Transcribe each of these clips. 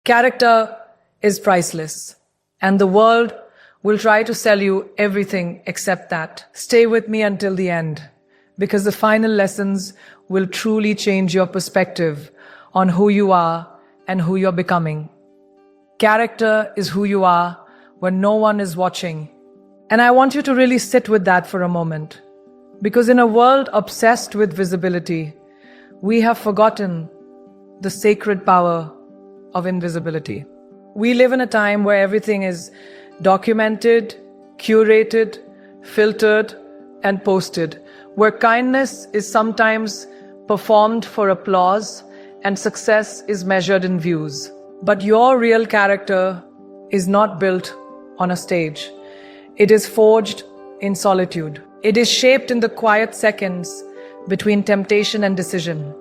Character is priceless, and the world will try to sell you everything except that. Stay with me until the end, because the final lessons will truly change your perspective on who you are and who you're becoming. Character is who you are when no one is watching. And I want you to really sit with that for a moment, because in a world obsessed with visibility, we have forgotten the sacred power of invisibility. We live in a time where everything is documented, curated, filtered, and posted, where kindness is sometimes performed for applause and success is measured in views. But your real character is not built on a stage. It is forged in solitude. It is shaped in the quiet seconds between temptation and decision.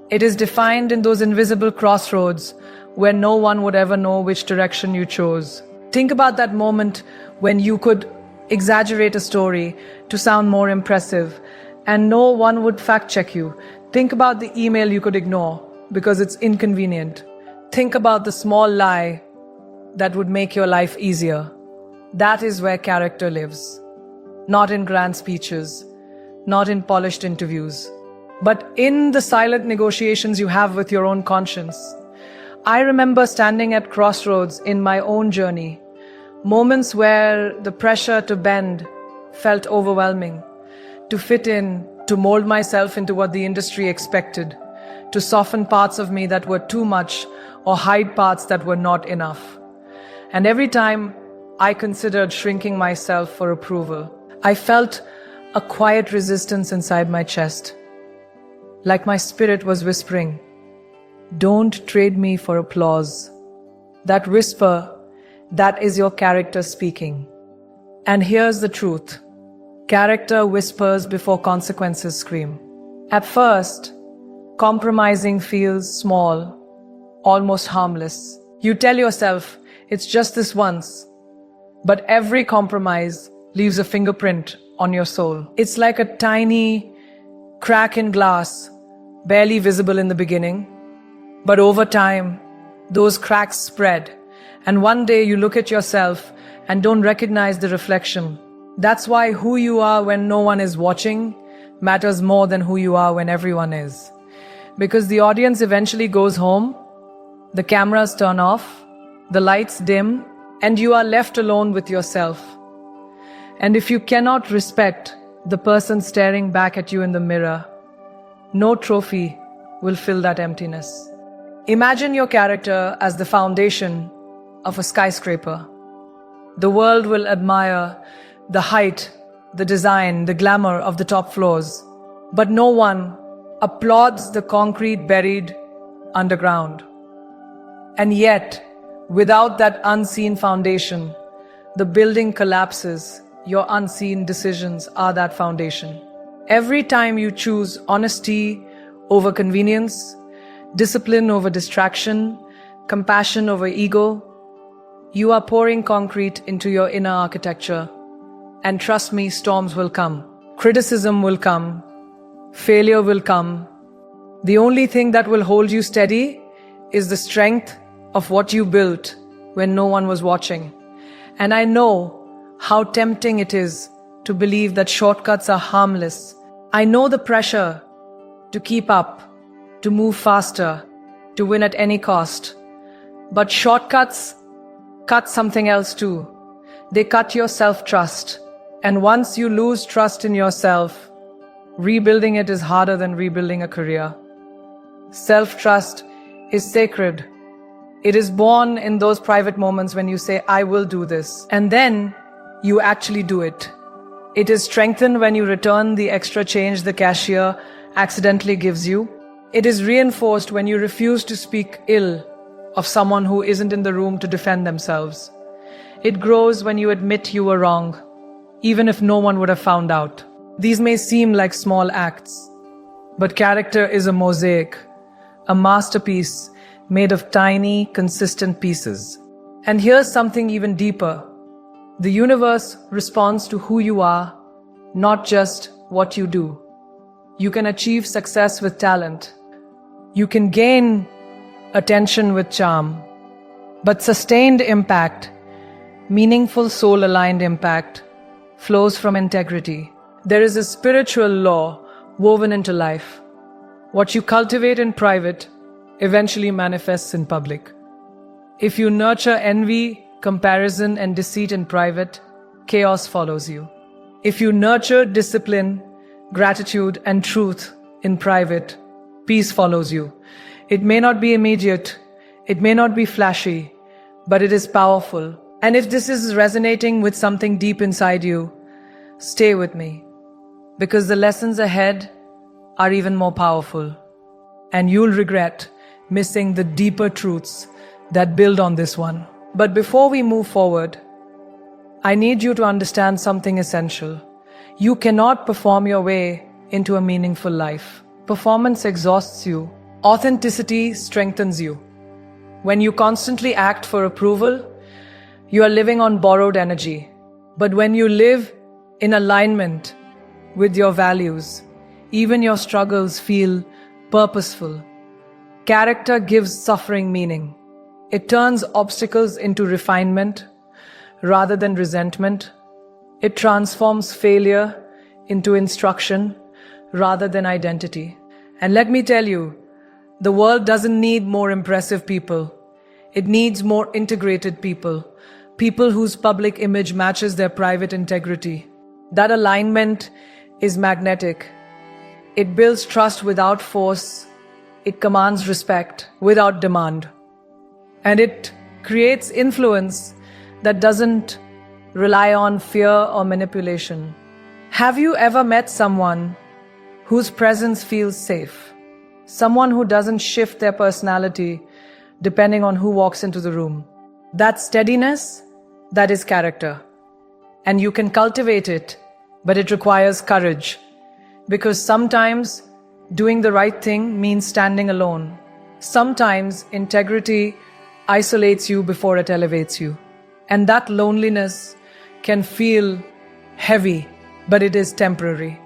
It is defined in those invisible crossroads where no one would ever know which direction you chose. Think about that moment when you could exaggerate a story to sound more impressive and no one would fact check you. Think about the email you could ignore because it's inconvenient. Think about the small lie that would make your life easier. That is where character lives. Not in grand speeches, not in polished interviews, but in the silent negotiations you have with your own conscience. I remember standing at crossroads in my own journey, moments where the pressure to bend felt overwhelming, to fit in, to mold myself into what the industry expected, to soften parts of me that were too much or hide parts that were not enough. And every time I considered shrinking myself for approval, I felt a quiet resistance inside my chest, like my spirit was whispering, "Don't trade me for applause." That whisper, that is your character speaking. And here's the truth. Character whispers before consequences scream. At first, compromising feels small, almost harmless. You tell yourself, it's just this once. But every compromise leaves a fingerprint on your soul. It's like a tiny crack in glass, barely visible in the beginning. But over time, those cracks spread. And one day you look at yourself and don't recognize the reflection. That's why who you are when no one is watching matters more than who you are when everyone is. Because the audience eventually goes home, the cameras turn off, the lights dim, and you are left alone with yourself. And if you cannot respect the person staring back at you in the mirror, no trophy will fill that emptiness. Imagine your character as the foundation of a skyscraper. The world will admire the height, the design, the glamour of the top floors, but no one applauds the concrete buried underground. And yet, without that unseen foundation, the building collapses. Your unseen decisions are that foundation. Every time you choose honesty over convenience, discipline over distraction, compassion over ego, you are pouring concrete into your inner architecture. And trust me, storms will come. Criticism will come. Failure will come. The only thing that will hold you steady is the strength of what you built when no one was watching. And I know how tempting it is to believe that shortcuts are harmless. I know the pressure to keep up, to move faster, to win at any cost. But shortcuts cut something else too. They cut your self-trust. And once you lose trust in yourself, rebuilding it is harder than rebuilding a career. Self-trust is sacred. It is born in those private moments when you say, "I will do this." And then you actually do it. It is strengthened when you return the extra change the cashier accidentally gives you. It is reinforced when you refuse to speak ill of someone who isn't in the room to defend themselves. It grows when you admit you were wrong, even if no one would have found out. These may seem like small acts, but character is a mosaic, a masterpiece made of tiny, consistent pieces. And here's something even deeper. The universe responds to who you are, not just what you do. You can achieve success with talent. You can gain attention with charm. But sustained impact, meaningful soul-aligned impact, flows from integrity. There is a spiritual law woven into life. What you cultivate in private eventually manifests in public. If you nurture envy, comparison, and deceit in private, chaos follows you. If you nurture discipline, gratitude, and truth in private, peace follows you. It may not be immediate, it may not be flashy, but it is powerful. And if this is resonating with something deep inside you, stay with me, because the lessons ahead are even more powerful. And you'll regret missing the deeper truths that build on this one. But before we move forward, I need you to understand something essential. You cannot perform your way into a meaningful life. Performance exhausts you. Authenticity strengthens you. When you constantly act for approval, you are living on borrowed energy. But when you live in alignment with your values, even your struggles feel purposeful. Character gives suffering meaning. It turns obstacles into refinement rather than resentment. It transforms failure into instruction rather than identity. And let me tell you, the world doesn't need more impressive people. It needs more integrated people. People whose public image matches their private integrity. That alignment is magnetic. It builds trust without force. It commands respect without demand. And it creates influence that doesn't rely on fear or manipulation. Have you ever met someone whose presence feels safe? Someone who doesn't shift their personality depending on who walks into the room. That steadiness, that is character. And you can cultivate it, but it requires courage. Because sometimes doing the right thing means standing alone. Sometimes integrity isolates you before it elevates you. And that loneliness can feel heavy, but it is temporary.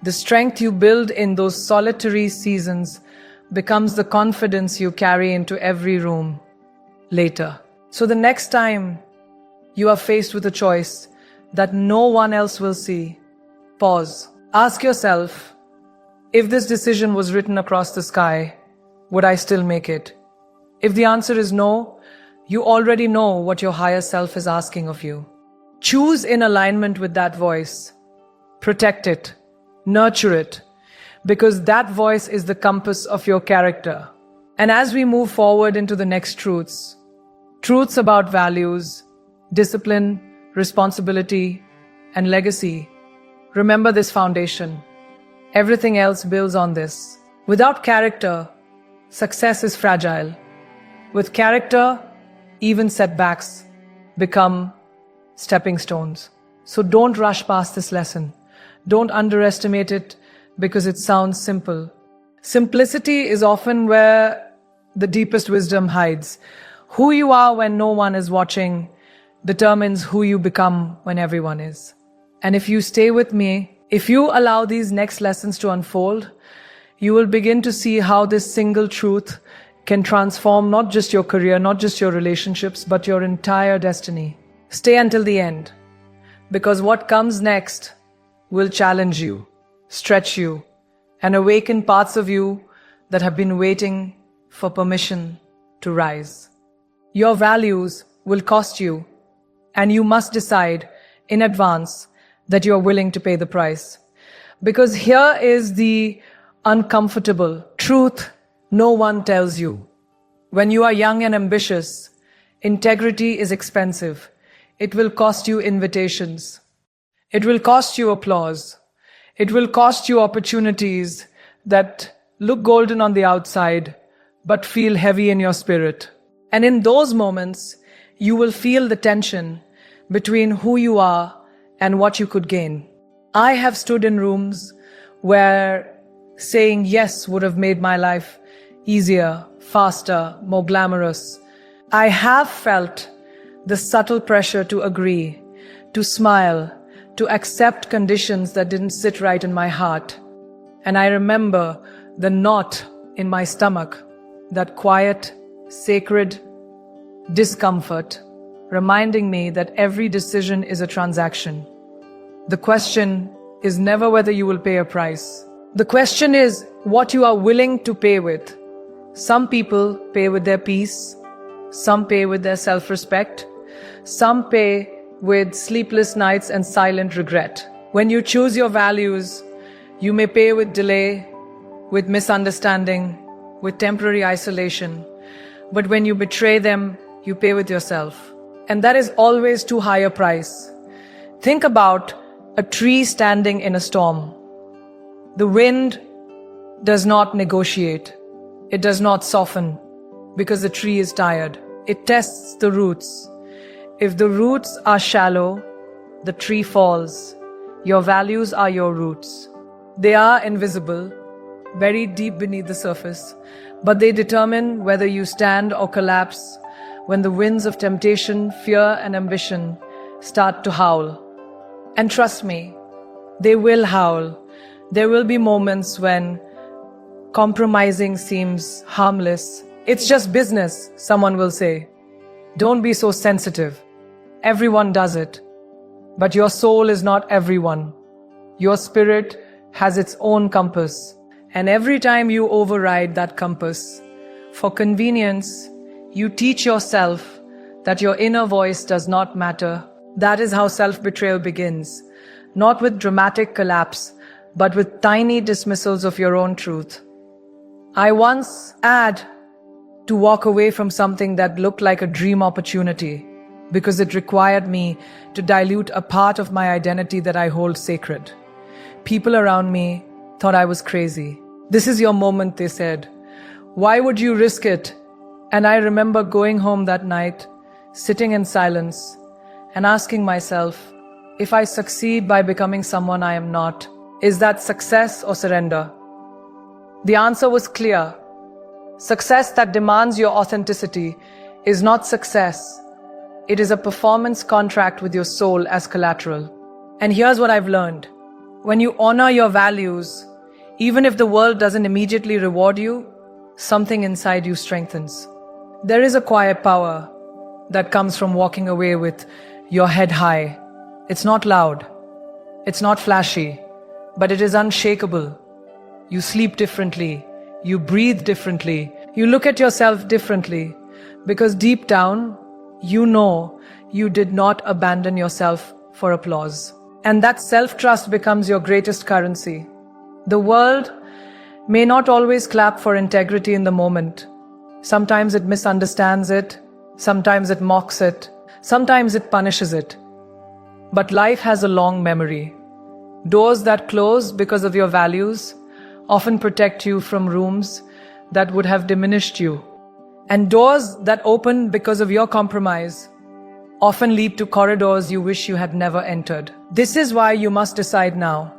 The strength you build in those solitary seasons becomes the confidence you carry into every room later. So the next time you are faced with a choice that no one else will see, pause. Ask yourself, if this decision was written across the sky, would I still make it? If the answer is no, you already know what your higher self is asking of you. Choose in alignment with that voice. Protect it. Nurture it. Because that voice is the compass of your character. And as we move forward into the next truths about values, discipline, responsibility, and legacy, remember this foundation. Everything else builds on this. Without character, success is fragile. With character, even setbacks become stepping stones. So don't rush past this lesson. Don't underestimate it because it sounds simple. Simplicity is often where the deepest wisdom hides. Who you are when no one is watching determines who you become when everyone is. And if you stay with me, if you allow these next lessons to unfold, you will begin to see how this single truth can transform not just your career, not just your relationships, but your entire destiny. Stay until the end, because what comes next will challenge you, stretch you, and awaken parts of you that have been waiting for permission to rise. Your values will cost you, and you must decide in advance that you are willing to pay the price. Because here is the uncomfortable truth no one tells you. When you are young and ambitious, integrity is expensive. It will cost you invitations. It will cost you applause. It will cost you opportunities that look golden on the outside, but feel heavy in your spirit. And in those moments, you will feel the tension between who you are and what you could gain. I have stood in rooms where saying yes would have made my life easier, faster, more glamorous. I have felt the subtle pressure to agree, to smile, to accept conditions that didn't sit right in my heart. And I remember the knot in my stomach, that quiet, sacred discomfort, reminding me that every decision is a transaction. The question is never whether you will pay a price. The question is what you are willing to pay with. Some people pay with their peace, some pay with their self-respect, some pay with sleepless nights and silent regret. When you choose your values, you may pay with delay, with misunderstanding, with temporary isolation. But when you betray them, you pay with yourself. And that is always too high a price. Think about a tree standing in a storm. The wind does not negotiate. It does not soften because the tree is tired. It tests the roots. If the roots are shallow, the tree falls. Your values are your roots. They are invisible, buried deep beneath the surface, but they determine whether you stand or collapse when the winds of temptation, fear, and ambition start to howl. And trust me, they will howl. There will be moments when compromising seems harmless. It's just business, someone will say. Don't be so sensitive. Everyone does it. But your soul is not everyone. Your spirit has its own compass. And every time you override that compass, for convenience, you teach yourself that your inner voice does not matter. That is how self-betrayal begins. Not with dramatic collapse, but with tiny dismissals of your own truth. I once had to walk away from something that looked like a dream opportunity because it required me to dilute a part of my identity that I hold sacred. People around me thought I was crazy. This is your moment, they said. Why would you risk it? And I remember going home that night, sitting in silence, and asking myself, if I succeed by becoming someone I am not, is that success or surrender? The answer was clear. Success that demands your authenticity is not success. It is a performance contract with your soul as collateral. And here's what I've learned. When you honor your values, even if the world doesn't immediately reward you, something inside you strengthens. There is a quiet power that comes from walking away with your head high. It's not loud. It's not flashy, but it is unshakable. You sleep differently. You breathe differently. You look at yourself differently because deep down, you know you did not abandon yourself for applause. And that self-trust becomes your greatest currency. The world may not always clap for integrity in the moment. Sometimes it misunderstands it. Sometimes it mocks it. Sometimes it punishes it. But life has a long memory. Doors that close because of your values often protect you from rooms that would have diminished you. And doors that open because of your compromise often lead to corridors you wish you had never entered. This is why you must decide now,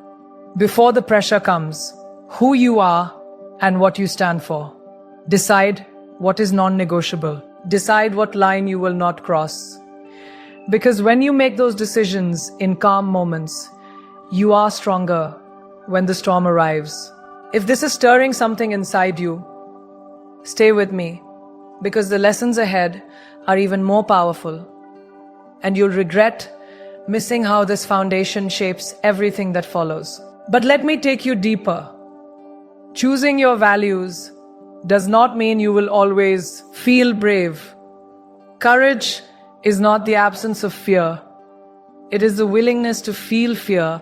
before the pressure comes, who you are and what you stand for. Decide what is non-negotiable. Decide what line you will not cross. Because when you make those decisions in calm moments, you are stronger when the storm arrives. If this is stirring something inside you, stay with me, because the lessons ahead are even more powerful. And you'll regret missing how this foundation shapes everything that follows. But let me take you deeper. Choosing your values does not mean you will always feel brave. Courage is not the absence of fear. It is the willingness to feel fear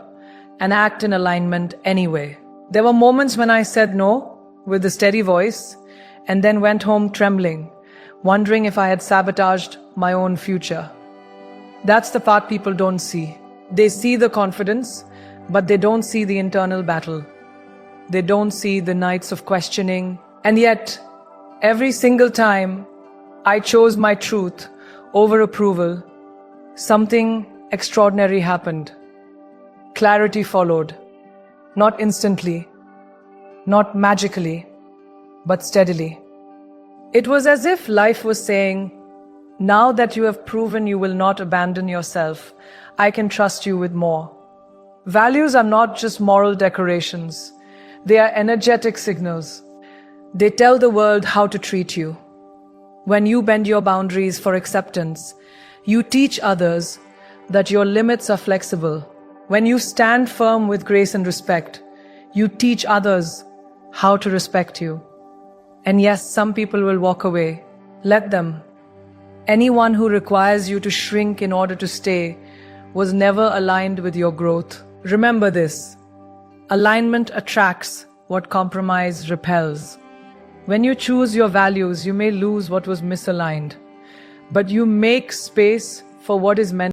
and act in alignment anyway. There were moments when I said no with a steady voice and then went home trembling, wondering if I had sabotaged my own future. That's the part people don't see. They see the confidence, but they don't see the internal battle. They don't see the nights of questioning. And yet, every single time I chose my truth over approval, something extraordinary happened. Clarity followed. Not instantly, not magically, but steadily. It was as if life was saying, now that you have proven you will not abandon yourself, I can trust you with more. Values are not just moral decorations. They are energetic signals. They tell the world how to treat you. When you bend your boundaries for acceptance, you teach others that your limits are flexible. When you stand firm with grace and respect, you teach others how to respect you. And yes, some people will walk away. Let them. Anyone who requires you to shrink in order to stay was never aligned with your growth. Remember this. Alignment attracts what compromise repels. When you choose your values, you may lose what was misaligned, but you make space for what is meant